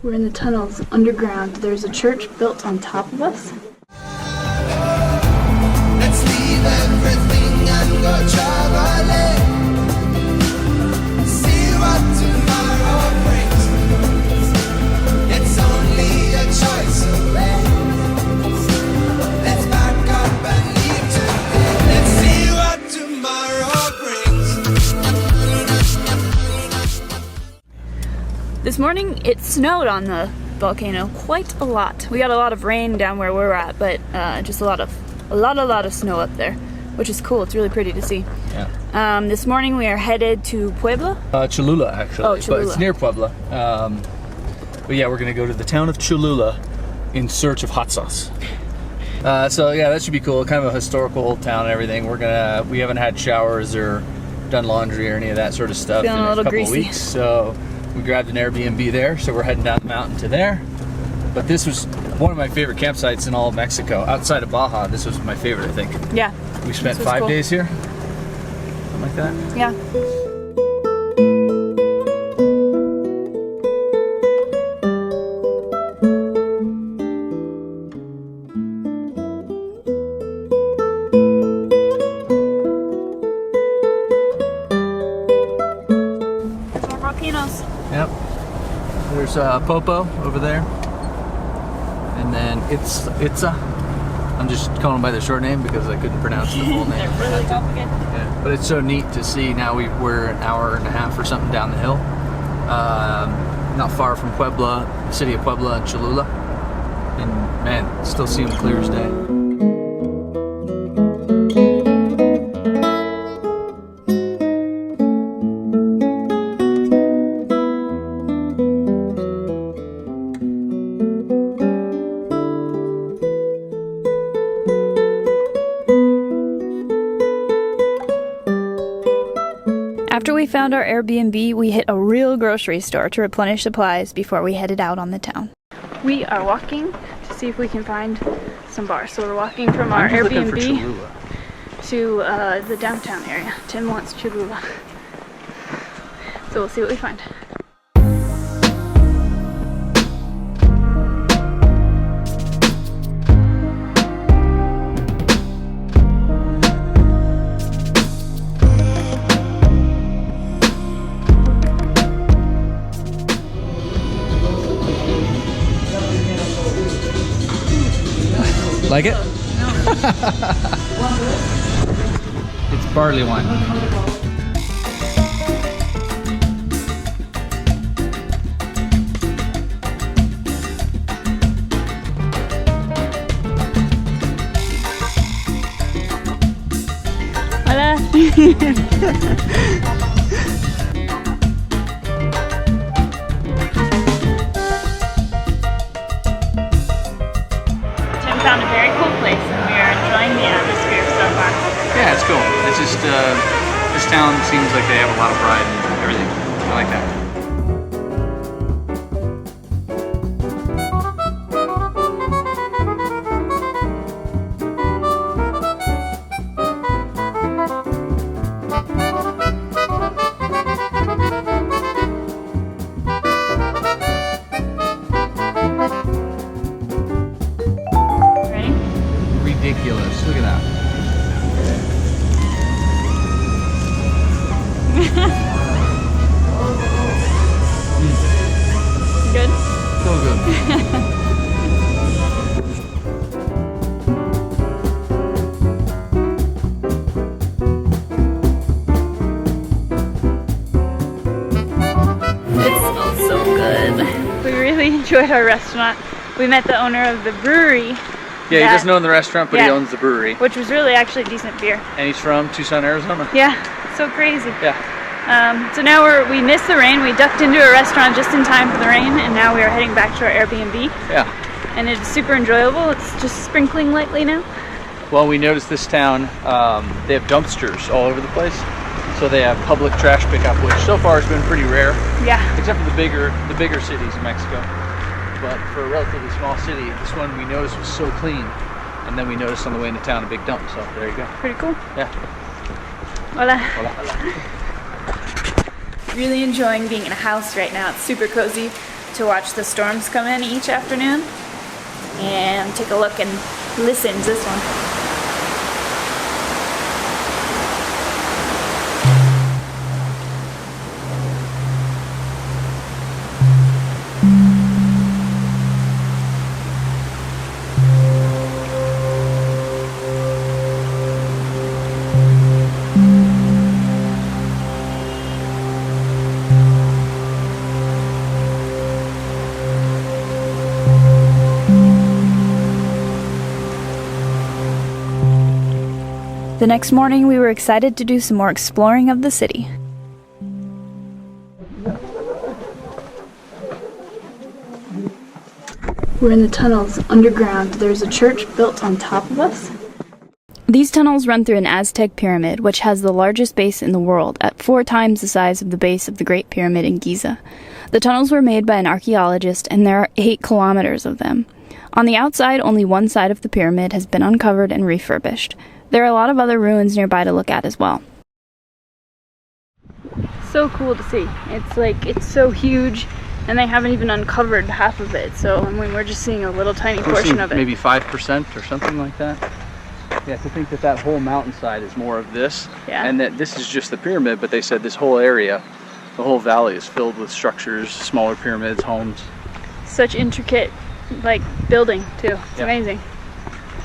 We're in the tunnels underground. There's a church built on top of us. Let's leave everything and go traveling. See what tomorrow brings. It's only a choice away. Let's back up and leave today. Let's see what tomorrow brings. This morning it snowed on the volcano quite a lot. We got a lot of rain down where we're at, but just a lot of snow up there, which is cool. It's really pretty to see. Yeah. This morning we are headed to Puebla. Cholula, actually. Oh, Cholula. But it's near Puebla. But yeah, we're gonna go to the town of Cholula in search of hot sauce. So yeah, that should be cool. Kind of a historical old town and everything. We haven't had showers or done laundry or any of that sort of stuff Feeling in a little couple greasy. weeks. So we grabbed an Airbnb there. So we're heading down the mountain to there. But this was one of my favorite campsites in all of Mexico. Outside of Baja, this was my favorite, I think. Yeah. We spent This was 5 cool. days here. Something like that. Yeah. There's more volcanoes. Yep. There's Popo over there. And then Itza. I'm just calling them by their short name because I couldn't pronounce the full name. They're really complicated. Yeah. But it's so neat to see. Now we're an hour and a half or something down the hill. Not far from Puebla, the city of Puebla and Cholula. And man, still see them clear as day. After we found our Airbnb, we hit a real grocery store to replenish supplies before we headed out on the town. We are walking to see if we can find some bars. So we're walking from our I'm just looking for Airbnb Cholula. to the downtown area. Tim wants Cholula. So we'll see what we find. Like it? It's barley wine. Hola. Tim found a very cool place and we are enjoying the atmosphere so far. Yeah, it's cool. It's just this town seems like they have a lot of pride and everything. I like that. Ready? Ridiculous. Look at that. Good? So good. It smells so good. We really enjoyed our restaurant. We met the owner of the brewery. Yeah, he that- doesn't own the restaurant, but he Yeah. owns the brewery. Which was really actually decent beer. And he's from Tucson, Arizona. Yeah, so crazy. Yeah. So now we missed the rain. We ducked into a restaurant just in time for the rain, and now we are heading back to our Airbnb. Yeah. And it's super enjoyable. It's just sprinkling lightly now. Well, we noticed this town, they have dumpsters all over the place. So they have public trash pickup, which so far has been pretty rare, Yeah. except for the bigger cities in Mexico. But for a relatively small city, this one we noticed was so clean. And then we noticed on the way into town a big dump, so there you go. Pretty cool. Yeah. Hola. Hola. Really enjoying being in a house right now. It's super cozy. to watch the storms come in each afternoon and take a look and listen to this one. The next morning, we were excited to do some more exploring of the city. We're in the tunnels underground. There's a church built on top of us. These tunnels run through an Aztec pyramid, which has the largest base in the world, at 4 times the size of the base of the Great Pyramid in Giza. The tunnels were made by an archaeologist, and there are 8 kilometers of them. On the outside, only one side of the pyramid has been uncovered and refurbished. There are a lot of other ruins nearby to look at as well. So cool to see. It's so huge, and they haven't even uncovered half of it. So I mean, we're just seeing a little tiny portion of it. Maybe 5% or something like that. Yeah, to think that whole mountainside is more of this, and that this is just the pyramid, but they said this whole area, the whole valley is filled with structures, smaller pyramids, homes. Such intricate, building too. It's amazing.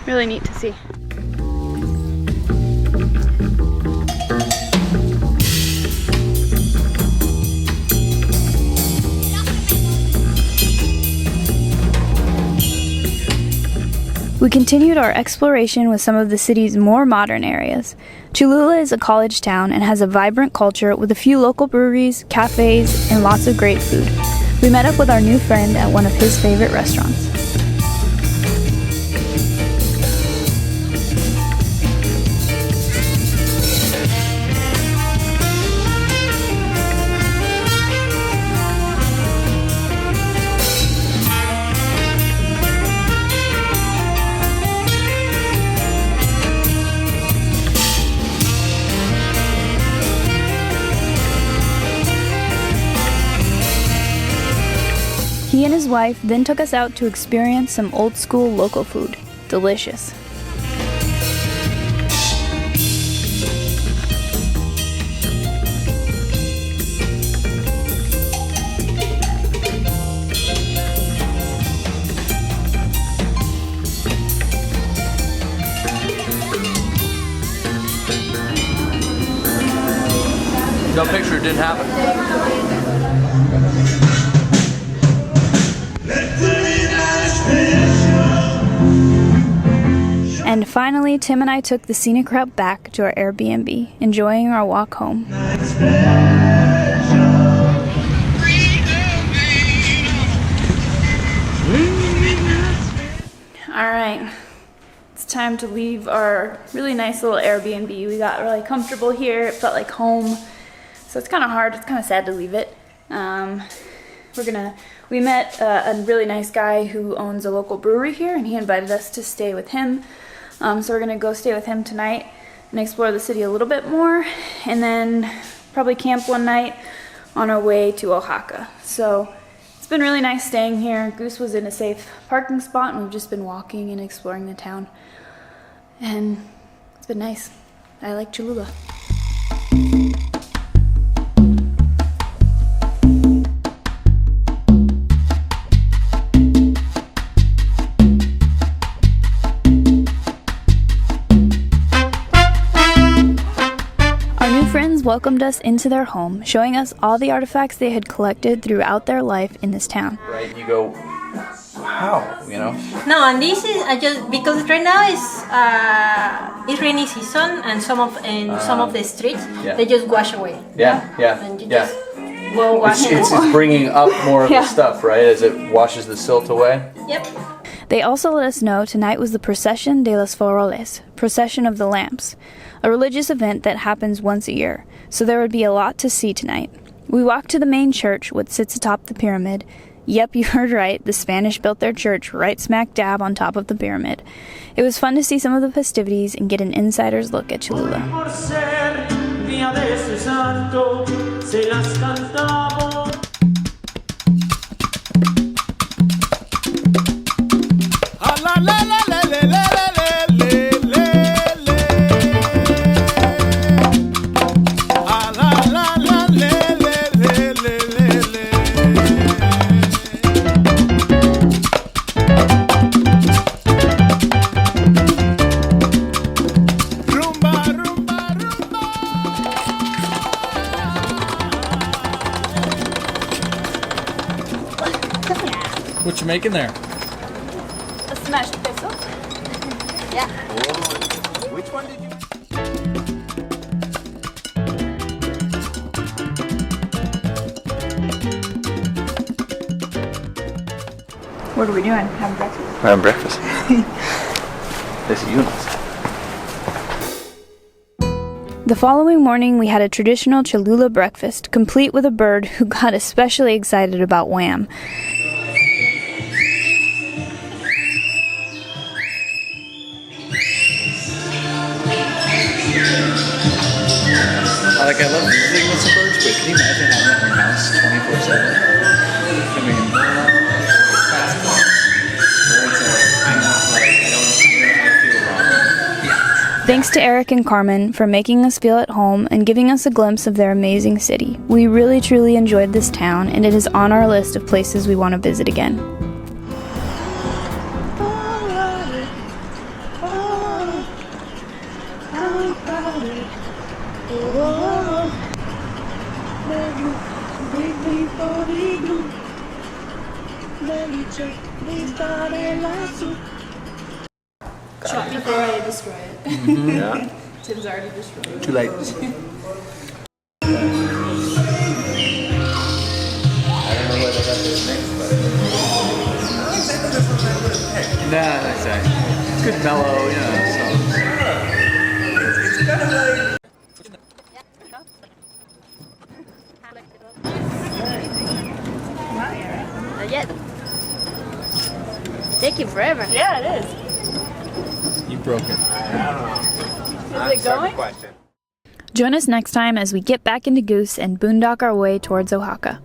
Really neat to see. We continued our exploration with some of the city's more modern areas. Cholula is a college town and has a vibrant culture with a few local breweries, cafes, and lots of great food. We met up with our new friend at one of his favorite restaurants. He and his wife then took us out to experience some old-school local food. Delicious. No picture, it didn't happen. And finally, Tim and I took the scenic route back to our Airbnb, enjoying our walk home. Alright, it's time to leave our really nice little Airbnb. We got really comfortable here, it felt like home. So it's kind of hard, it's kind of sad to leave it. We met a really nice guy who owns a local brewery here, and he invited us to stay with him. So we're gonna go stay with him tonight and explore the city a little bit more, and then probably camp one night on our way to Oaxaca. So it's been really nice staying here. Goose was in a safe parking spot, and we've just been walking and exploring the town. And it's been nice. I like Cholula. Welcomed us into their home, showing us all the artifacts they had collected throughout their life in this town. Right, you go, wow, you know? No, and this is just because right now it's rainy season, and some of the streets they just wash away. And you just go wash it's bringing up more of the stuff, right? As it washes the silt away. Yep. They also let us know tonight was the Procession de los Faroles, Procession of the Lamps, a religious event that happens once a year, so there would be a lot to see tonight. We walked to the main church, which sits atop the pyramid. Yep, you heard right, the Spanish built their church right smack dab on top of the pyramid. It was fun to see some of the festivities and get an insider's look at Cholula. What you making there? A smashed peso. Yeah. Which one did you? What are we doing? Having breakfast? We're having breakfast. This is Eunice. The following morning, we had a traditional Cholula breakfast, complete with a bird who got especially excited about Wham. Like, I love visiting with some birds, but can you imagine having that in your house 24/7? I mean, birds are, I'm not like, I don't feel wrong. Thanks to Eric and Carmen for making us feel at home and giving us a glimpse of their amazing city. We really truly enjoyed this town, and it is on our list of places we want to visit again. Shot before I destroy it. Yeah. Tim's already destroyed. Too late. I don't know whether that's this next, but. Nah, that's right. It's good mellow, you know, so. It's kind of like. Not yet. Taking forever. Yeah, it is. You broke it. Is it going? Join us next time as we get back into Goose and boondock our way towards Oaxaca.